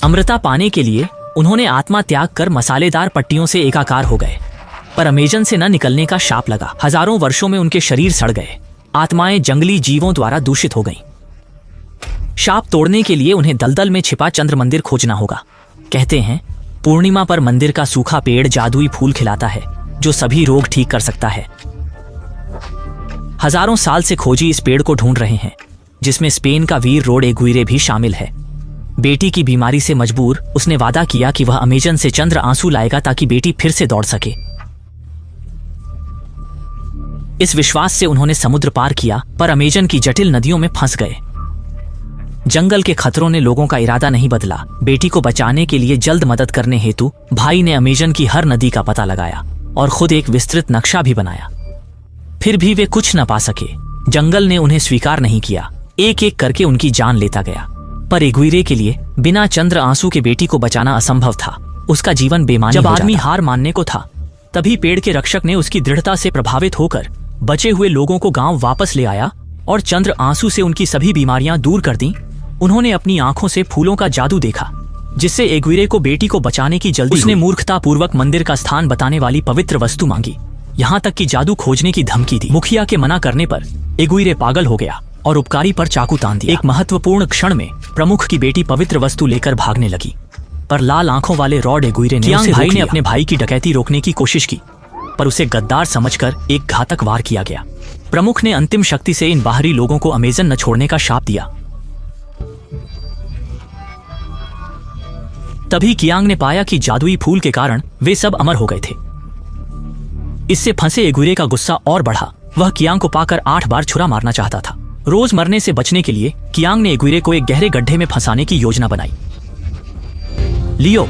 अमृता पाने के लिए उन्होंने आत्मा त्याग कर मसालेदार पट्टियों से एकाकार हो गए, पर अमेजन से न निकलने का शाप लगा। हजारों वर्षों में उनके शरीर सड़ गए, आत्माएं जंगली जीवों द्वारा दूषित हो गईं। शाप तोड़ने के लिए उन्हें दलदल में छिपा चंद्र मंदिर खोजना होगा। कहते हैं पूर्णिमा पर मंदिर का सूखा पेड़ जादुई फूल खिलाता है जो सभी रोग ठीक कर सकता है। हजारों साल से खोजी इस पेड़ को ढूंढ रहे हैं, जिसमें स्पेन का वीर रोड एगुइरे भी शामिल है। बेटी की बीमारी से मजबूर उसने वादा किया कि वह अमेजन से चंद्र आंसू लाएगा ताकि बेटी फिर से दौड़ सके। इस विश्वास से उन्होंने समुद्र पार किया, पर अमेजन की जटिल नदियों में फंस गए। जंगल के खतरों ने लोगों का इरादा नहीं बदला। बेटी को बचाने के लिए जल्द मदद करने हेतु भाई ने अमेजन की हर नदी का पता लगाया और खुद एक विस्तृत नक्शा भी बनाया। फिर भी वे कुछ न पा सके। जंगल ने उन्हें स्वीकार नहीं किया, एक एक करके उनकी जान लेता गया। पर एगुइरे के लिए बिना चंद्र आंसू के बेटी को बचाना असंभव था। उसका जीवन बेमानी हो जाता। जब आदमी हार मानने को था, तभी पेड़ के रक्षक ने उसकी दृढ़ता से प्रभावित होकर बचे हुए लोगों को गांव वापस ले आया और चंद्र आंसू से उनकी सभी बीमारियां दूर कर दी। उन्होंने अपनी आंखों से फूलों का जादू देखा, जिससे एगुइरे को बेटी को बचाने की जल्दी। उसने मूर्खता पूर्वक मंदिर का स्थान बताने वाली पवित्र वस्तु मांगी, यहाँ तक कि जादू खोजने की धमकी दी। मुखिया के मना करने पर एगुइरे पागल हो गया और उपकारी पर चाकू तान दिया। एक महत्वपूर्ण क्षण में प्रमुख की बेटी पवित्र वस्तु लेकर भागने लगी, पर लाल आंखों वाले रॉड एगुइरे ने कियांग भाई ने अपने भाई की डकैती रोकने की कोशिश की, पर उसे गद्दार समझकर एक घातक वार किया गया। प्रमुख ने अंतिम शक्ति से इन बाहरी लोगों को अमेजन न छोड़ने का शाप दिया। तभी कियांग ने पाया कि जादुई फूल के कारण वे सब अमर हो गए थे। इससे फंसे एगुइरे का गुस्सा और बढ़ा। वह कियांग को पाकर 8 बार छुरा मारना चाहता था। रोज मरने से बचने के लिए कियांग ने एगुइरे को एक गहरे गड्ढे में फंसाने की योजना बनाई। लियो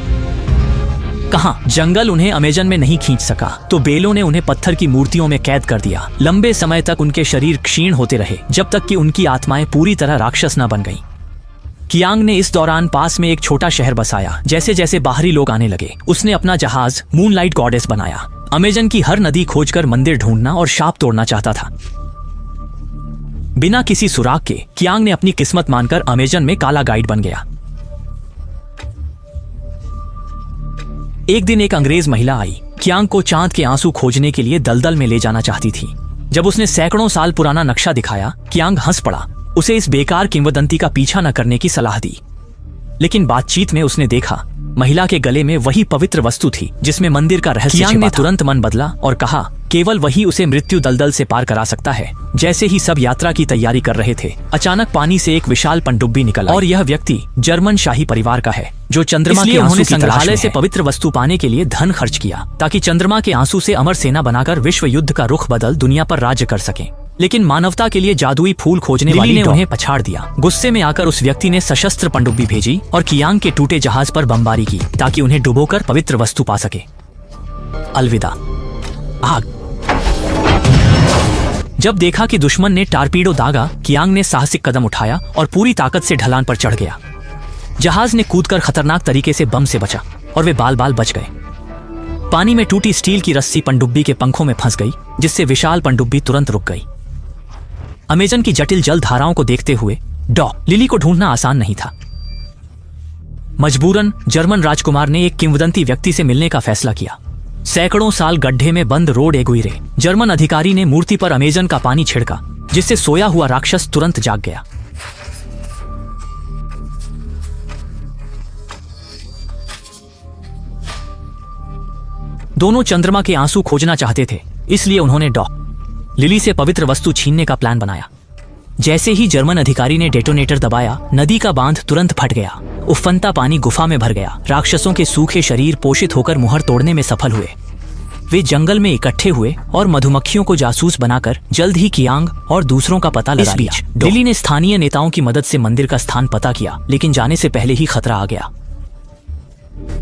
कहाँ? जंगल उन्हें अमेजन में नहीं खींच सका, तो बेलों ने उन्हें पत्थर की मूर्तियों में कैद कर दिया। लंबे समय तक उनके शरीर क्षीण होते रहे, जब तक कि उनकी आत्माएं पूरी तरह राक्षस न बन गईं। कियांग ने इस दौरान पास में एक छोटा शहर बसाया। जैसे जैसे बाहरी लोग आने लगे, उसने अपना जहाज मूनलाइट गॉडेस बनाया। अमेजन की हर नदी खोजकर मंदिर ढूंढना और शाप तोड़ना चाहता था। बिना किसी सुराग के कियांग ने अपनी किस्मत मानकर अमेजन में काला गाइड बन गया। एक दिन एक अंग्रेज महिला आई। कियांग को चांद के आंसू खोजने के लिए दलदल में ले जाना चाहती थी। जब उसने सैकड़ों साल पुराना नक्शा दिखाया, कियांग हंस पड़ा। उसे इस बेकार किंवदंती का पीछा न करने की सलाह दी। लेकिन बातचीत में उसने देखा महिला के गले में वही पवित्र वस्तु थी जिसमें मंदिर का रहस्य छिपा था। कियांग ने तुरंत मन बदला और कहा केवल वही उसे मृत्यु दलदल से पार करा सकता है। जैसे ही सब यात्रा की तैयारी कर रहे थे, अचानक पानी से एक विशाल पनडुब्बी निकला और यह व्यक्ति जर्मन शाही परिवार का है जो चंद्रमा के आंसू की संग्रहालय से पवित्र वस्तु पाने के लिए धन खर्च किया ताकि चंद्रमा के आंसू से अमर सेना बनाकर विश्व युद्ध का रुख बदल दुनिया पर राज्य कर सके। लेकिन मानवता के लिए जादुई फूल खोजने वाली ने उन्हें पछाड़ दिया। गुस्से में आकर उस व्यक्ति ने सशस्त्र पनडुब्बी भेजी और कियांग के टूटे जहाज पर बमबारी की ताकि उन्हें डुबोकर पवित्र वस्तु पा सके। अलविदा आग। जब देखा कि दुश्मन ने टारपीडो दागा, कियांग ने साहसिक कदम उठाया और पूरी ताकत से ढलान पर चढ़ गया। जहाज ने कूदकर खतरनाक तरीके से बम से बचा और वे बाल बाल बच गए। पानी में टूटी स्टील की रस्सी पनडुब्बी के पंखों में फंस गई, जिससे विशाल पनडुब्बी तुरंत रुक गई। अमेजन की जटिल जल धाराओं को देखते हुए लिली को ढूंढना आसान नहीं था। मजबूरन जर्मन राजकुमार ने एक किंवदंती व्यक्ति से मिलने का फैसला किया। सैकड़ों साल गड्ढे में बंद रोड एगुइरे जर्मन अधिकारी ने मूर्ति पर अमेजन का पानी छिड़का, जिससे सोया हुआ राक्षस तुरंत जाग गया। दोनों चंद्रमा के आंसू खोजना चाहते थे, इसलिए उन्होंने लिली से पवित्र वस्तु छीनने का प्लान बनाया। जैसे ही जर्मन अधिकारी ने डेटोनेटर दबाया, नदी का बांध तुरंत फट गया। उफनता पानी गुफा में भर गया। राक्षसों के सूखे शरीर पोषित होकर मुहर तोड़ने में सफल हुए। वे जंगल में इकट्ठे हुए और मधुमक्खियों को जासूस बनाकर जल्द ही कियांग और दूसरों का पता लगा लिया। लिली ने स्थानीय नेताओं की मदद से मंदिर का स्थान पता किया, लेकिन जाने से पहले ही खतरा आ गया।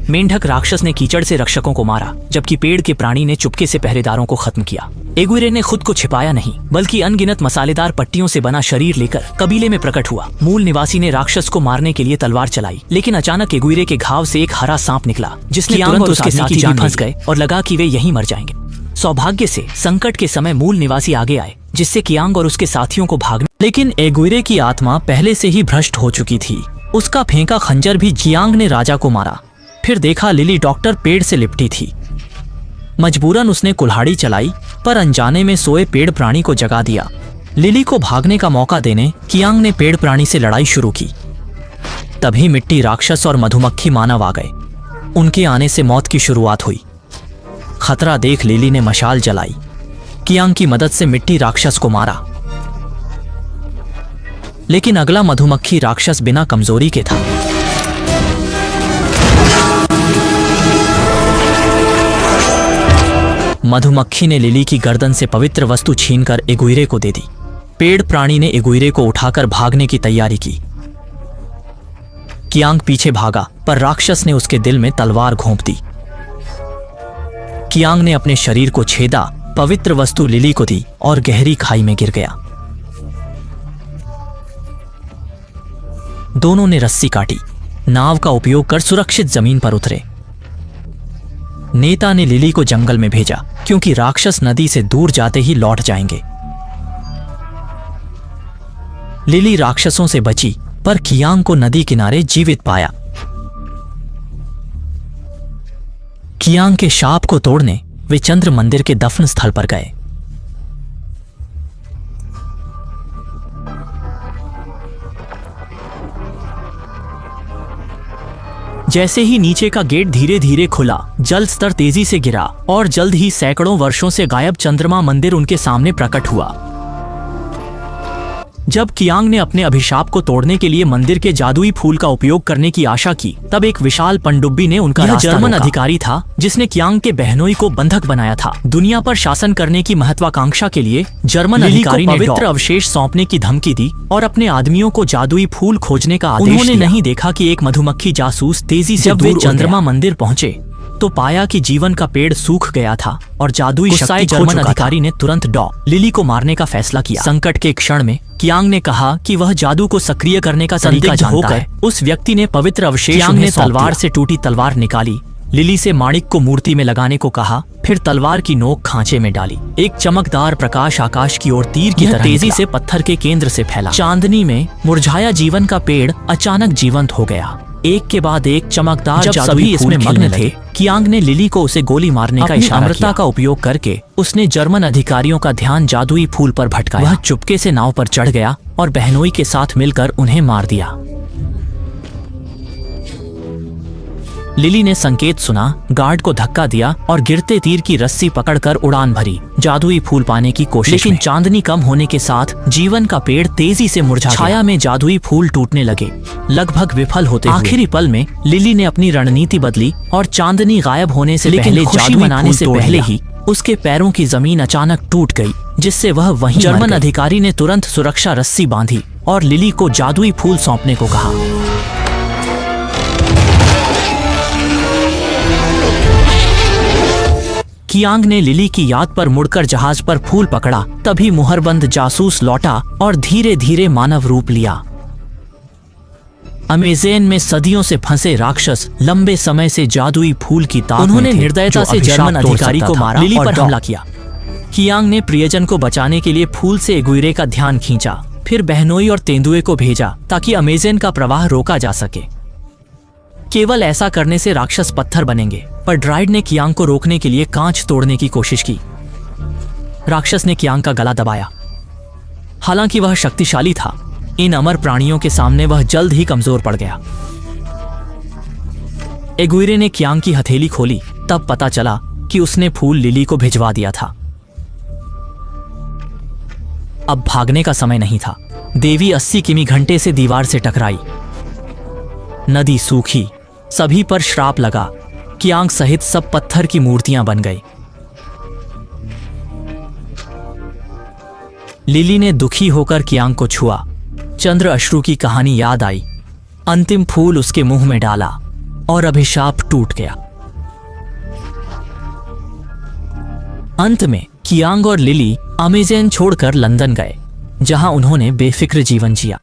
मेंढक राक्षस ने कीचड़ से रक्षकों को मारा, जबकि पेड़ के प्राणी ने चुपके से पहरेदारों को खत्म किया। एगुइरे ने खुद को छिपाया नहीं, बल्कि अनगिनत मसालेदार पट्टियों से बना शरीर लेकर कबीले में प्रकट हुआ। मूल निवासी ने राक्षस को मारने के लिए तलवार चलाई, लेकिन अचानक एगुइरे के घाव से एक हरा सांप निकला, जिसने तुरंत उसके साथी भी फंस गए और लगा कि वे यहीं मर जाएंगे। सौभाग्य से संकट के समय मूल निवासी आगे आए, जिससे कियांग और उसके साथियों को भागने। लेकिन एगुइरे की आत्मा पहले से ही भ्रष्ट हो चुकी थी। उसका फेंका खंजर भी कियांग ने राजा को मारा। फिर देखा लिली डॉक्टर पेड़ से लिपटी थी। मजबूरन उसने कुल्हाड़ी चलाई, पर अनजाने में सोए पेड़ प्राणी को जगा दिया। लिली को भागने का मौका देने कियांग ने पेड़ प्राणी से लड़ाई शुरू की। तभी मिट्टी राक्षस और मधुमक्खी मानव आ गए। उनके आने से मौत की शुरुआत हुई। खतरा देख लिली ने मशाल जलाई। कियांग की मदद से मिट्टी राक्षस को मारा, लेकिन अगला मधुमक्खी राक्षस बिना कमजोरी के था। मधुमक्खी ने लिली की गर्दन से पवित्र वस्तु छीनकर एगुइरे को दे दी। पेड़ प्राणी ने एगुइरे को उठाकर भागने की तैयारी की। कियांग पीछे भागा, पर राक्षस ने उसके दिल में तलवार घोंप दी। कियांग ने अपने शरीर को छेदा, पवित्र वस्तु लिली को दी और गहरी खाई में गिर गया। दोनों ने रस्सी काटी, नाव का उपयोग कर सुरक्षित जमीन पर उतरे। नेता ने लिली को जंगल में भेजा, क्योंकि राक्षस नदी से दूर जाते ही लौट जाएंगे। लिली राक्षसों से बची, पर कियांग को नदी किनारे जीवित पाया। कियांग के शाप को तोड़ने वे चंद्र मंदिर के दफन स्थल पर गए। जैसे ही नीचे का गेट धीरे धीरे खुला, जल स्तर तेजी से गिरा और जल्द ही सैकड़ों वर्षों से गायब चंद्रमा मंदिर उनके सामने प्रकट हुआ। जब कियांग ने अपने अभिशाप को तोड़ने के लिए मंदिर के जादुई फूल का उपयोग करने की आशा की, तब एक विशाल पनडुब्बी ने उनका रास्ता रोका। जर्मन अधिकारी था जिसने कियांग के बहनोई को बंधक बनाया था। दुनिया पर शासन करने की महत्वाकांक्षा के लिए जर्मन अधिकारी ने पवित्र अवशेष सौंपने की धमकी दी और अपने आदमियों को जादुई फूल खोजने का आदेश दिया। उन्होंने नहीं देखा कि एक मधुमक्खी जासूस तेजी से दूर चंद्रमा मंदिर पहुंचे तो पाया कि जीवन का पेड़ सूख गया था और जादुई शक्ति जर्मन अधिकारी ने तुरंत लिली को मारने का फैसला किया। संकट के क्षण में कियांग ने कहा कि वह जादू को सक्रिय करने का तरीका जानता है। उस व्यक्ति ने पवित्र अवशेष कियांग ने तलवार से टूटी तलवार निकाली, लिली से माणिक को मूर्ति में लगाने को कहा, फिर तलवार की नोक खांचे में डाली। एक चमकदार प्रकाश आकाश की ओर तीर की तरह तेजी से पत्थर के केंद्र से फैला। चांदनी में मुरझाया जीवन का पेड़ अचानक जीवंत हो गया। एक के बाद एक चमकदार जब सभी इसमें मग्न थे, कियांग ने लिली को उसे गोली मारने का इशारा किया। का उपयोग करके उसने जर्मन अधिकारियों का ध्यान जादुई फूल पर भटकाया। वह चुपके से नाव पर चढ़ गया और बहनोई के साथ मिलकर उन्हें मार दिया। लिली ने संकेत सुना, गार्ड को धक्का दिया और गिरते तीर की रस्सी पकड़कर उड़ान भरी, जादुई फूल पाने की कोशिश। लेकिन चांदनी कम होने के साथ जीवन का पेड़ तेजी से मुरझा गया। छाया में जादुई फूल टूटने लगे, लगभग विफल होते हुए। आखिरी पल में लिली ने अपनी रणनीति बदली और चांदनी गायब होने से पहले, जादू मनाने से पहले ही उसके पैरों की जमीन अचानक टूट गई, जिससे वह वहीं जर्मन अधिकारी ने तुरंत सुरक्षा रस्सी बांधी और लिली को जादुई फूल सौंपने को कहा। कियांग ने लिली की याद पर मुड़कर जहाज पर फूल पकड़ा। तभी मुहरबंद जासूस लौटा और धीरे धीरे मानव रूप लिया। अमेज़न में सदियों से फंसे राक्षस लंबे समय से जादुई फूल की ताक में थे। उन्होंने निर्दयता से जर्मन अधिकारी को मारा, लिली पर हमला किया। कियांग ने प्रियजन को बचाने के लिए फूल से एगुइरे का ध्यान खींचा, फिर बहनोई और तेंदुए को भेजा ताकि अमेज़न का प्रवाह रोका जा सके। केवल ऐसा करने से राक्षस पत्थर बनेंगे, पर ड्राइड ने कियांग को रोकने के लिए कांच तोड़ने की कोशिश की। राक्षस ने कियांग का गला दबाया। हालांकि वह शक्तिशाली था, इन अमर प्राणियों के सामने वह जल्द ही कमजोर पड़ गया। एगुइरे ने कियांग की हथेली खोली, तब पता चला कि उसने फूल लिली को भिजवा दिया था। अब भागने का समय नहीं था। देवी 80 किमी घंटे से दीवार से टकराई। नदी सूखी, सभी पर श्राप लगा। कियांग सहित सब पत्थर की मूर्तियां बन गई। लिली ने दुखी होकर कियांग को छुआ। चंद्र अश्रु की कहानी याद आई। अंतिम फूल उसके मुंह में डाला और अभिशाप टूट गया। अंत में कियांग और लिली अमेज़न छोड़कर लंदन गए, जहां उन्होंने बेफिक्र जीवन जिया।